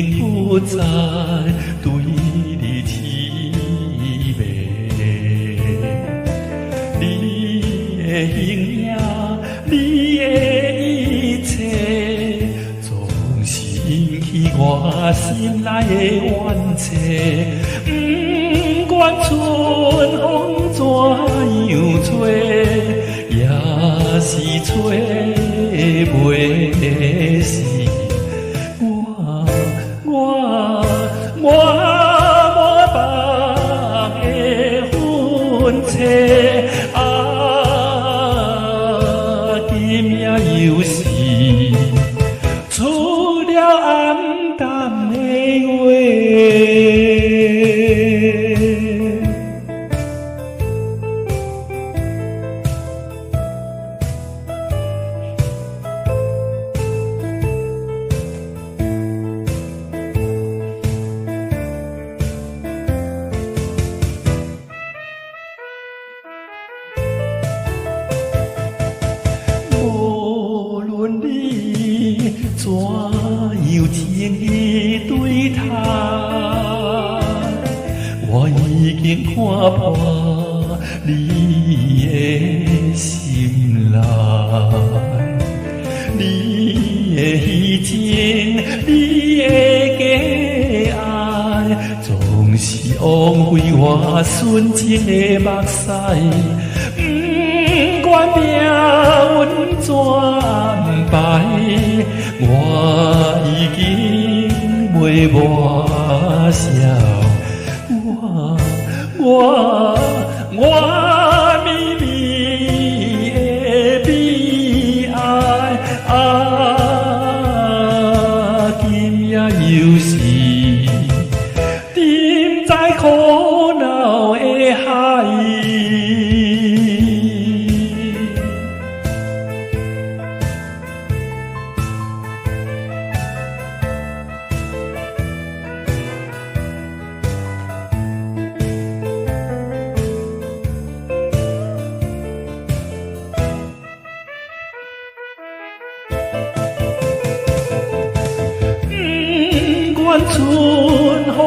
经不再对你痴迷，你的形影，你的一切，总是引起我心内的怨气。不管春风怎样吹，也是吹袂死。我满腹的愤切，今夜又是出了暗淡的月。无论你怎样情意对待，我已经看破你的心内，你的虚情，你的假爱，总是枉费我纯情的目屎。不管命运怎败，我已经袂抹消。我秘密的悲哀，今夜又是沉在苦恼的海。不管春风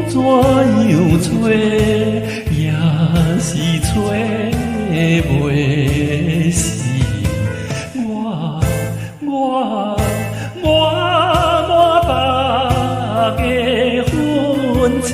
怎样吹，也是吹袂死。我满腹的愤切。